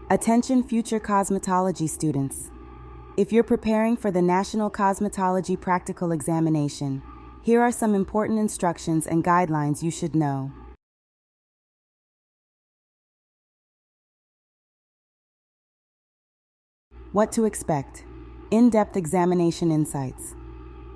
Attention future cosmetology students. If you're preparing for the National Cosmetology Practical Examination, here are some important instructions and guidelines you should know. What to expect. In-depth examination insights.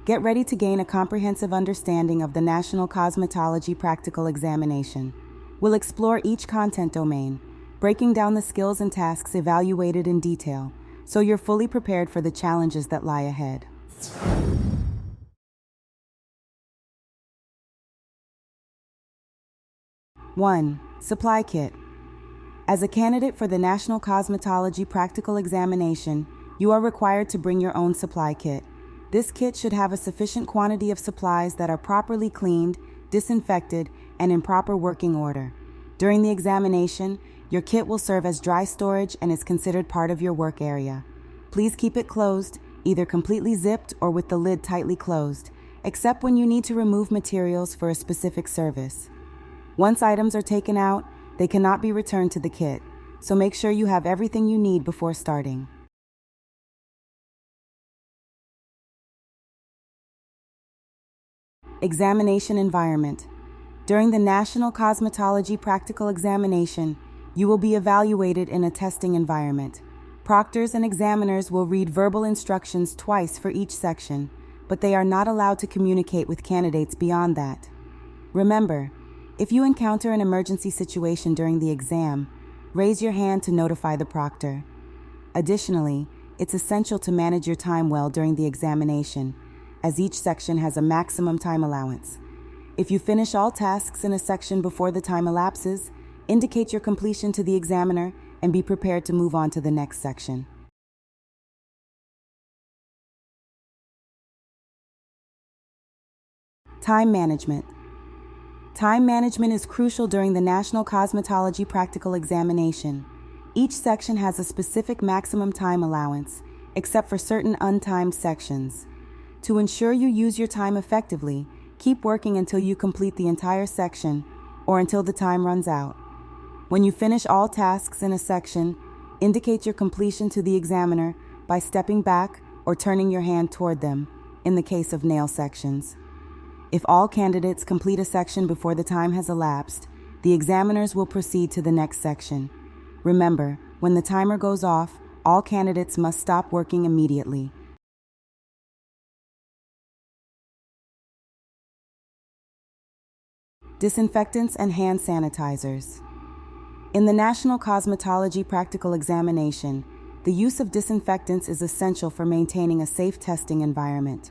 Get ready to gain a comprehensive understanding of the National Cosmetology Practical Examination. We'll explore each content domain, breaking down the skills and tasks evaluated in detail, so you're fully prepared for the challenges that lie ahead. One, supply kit. As a candidate for the National Cosmetology Practical Examination, you are required to bring your own supply kit. This kit should have a sufficient quantity of supplies that are properly cleaned, disinfected, and in proper working order. During the examination, your kit will serve as dry storage and is considered part of your work area. Please keep it closed, either completely zipped or with the lid tightly closed, except when you need to remove materials for a specific service. Once items are taken out, they cannot be returned to the kit, so make sure you have everything you need before starting. Examination environment. During the National Cosmetology Practical Examination, you will be evaluated in a testing environment. Proctors and examiners will read verbal instructions twice for each section, but they are not allowed to communicate with candidates beyond that. Remember, if you encounter an emergency situation during the exam, raise your hand to notify the proctor. Additionally, it's essential to manage your time well during the examination, as each section has a maximum time allowance. If you finish all tasks in a section before the time elapses, indicate your completion to the examiner and be prepared to move on to the next section. Time management. Time management is crucial during the National Cosmetology Practical Examination. Each section has a specific maximum time allowance, except for certain untimed sections. To ensure you use your time effectively, keep working until you complete the entire section or until the time runs out. When you finish all tasks in a section, indicate your completion to the examiner by stepping back or turning your hand toward them, in the case of nail sections. If all candidates complete a section before the time has elapsed, the examiners will proceed to the next section. Remember, when the timer goes off, all candidates must stop working immediately. Disinfectants and hand sanitizers. In the National Cosmetology Practical Examination, the use of disinfectants is essential for maintaining a safe testing environment.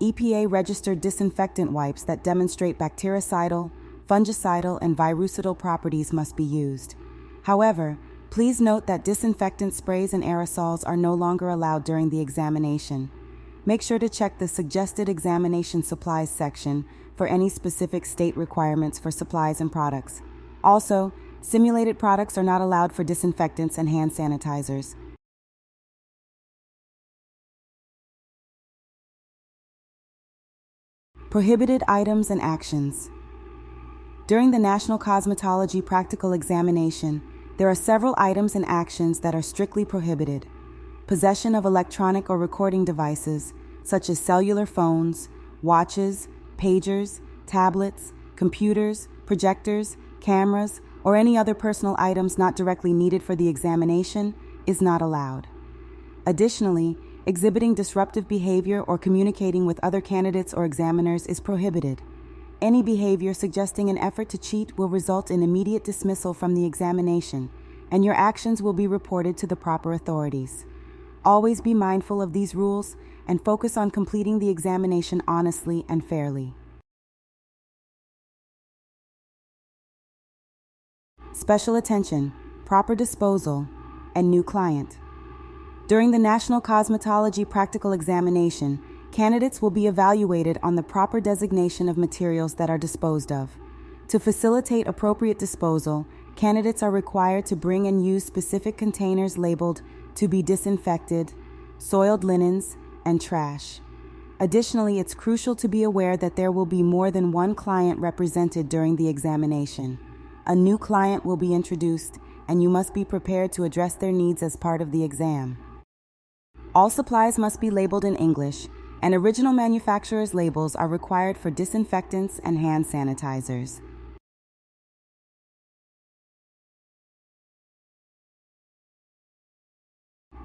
EPA-registered disinfectant wipes that demonstrate bactericidal, fungicidal, and virucidal properties must be used. However, please note that disinfectant sprays and aerosols are no longer allowed during the examination. Make sure to check the Suggested Examination Supplies section for any specific state requirements for supplies and products. Also, simulated products are not allowed for disinfectants and hand sanitizers. Prohibited items and actions. During the National Cosmetology Practical Examination, there are several items and actions that are strictly prohibited. Possession of electronic or recording devices, such as cellular phones, watches, pagers, tablets, computers, projectors, cameras, or any other personal items not directly needed for the examination, is not allowed. Additionally, exhibiting disruptive behavior or communicating with other candidates or examiners is prohibited. Any behavior suggesting an effort to cheat will result in immediate dismissal from the examination, and your actions will be reported to the proper authorities. Always be mindful of these rules and focus on completing the examination honestly and fairly. Special attention, proper disposal, and new client. During the National Cosmetology Practical Examination, candidates will be evaluated on the proper designation of materials that are disposed of. To facilitate appropriate disposal, candidates are required to bring and use specific containers labeled "to be disinfected," "soiled linens," and "trash." Additionally, it's crucial to be aware that there will be more than one client represented during the examination. A new client will be introduced, and you must be prepared to address their needs as part of the exam. All supplies must be labeled in English, and original manufacturer's labels are required for disinfectants and hand sanitizers.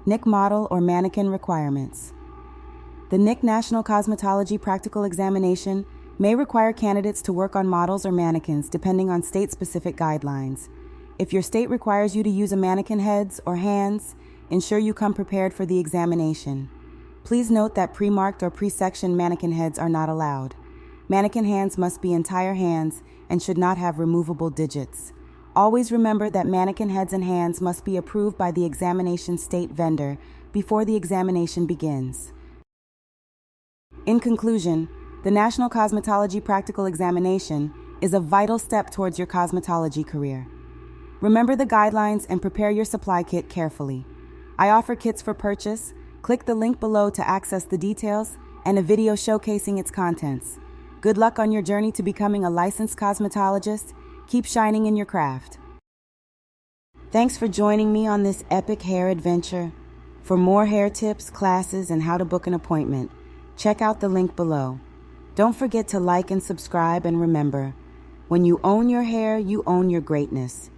NIC model or mannequin requirements. The NIC National Cosmetology Practical Examination may require candidates to work on models or mannequins depending on state-specific guidelines. If your state requires you to use a mannequin heads or hands, ensure you come prepared for the examination. Please note that pre-marked or pre-sectioned mannequin heads are not allowed. Mannequin hands must be entire hands and should not have removable digits. Always remember that mannequin heads and hands must be approved by the examination state vendor before the examination begins. In conclusion, the National Cosmetology Practical Examination is a vital step towards your cosmetology career. Remember the guidelines and prepare your supply kit carefully. I offer kits for purchase. Click the link below to access the details and a video showcasing its contents. Good luck on your journey to becoming a licensed cosmetologist. Keep shining in your craft. Thanks for joining me on this epic hair adventure. For more hair tips, classes, and how to book an appointment, check out the link below. Don't forget to like and subscribe, and remember, when you own your hair, you own your greatness.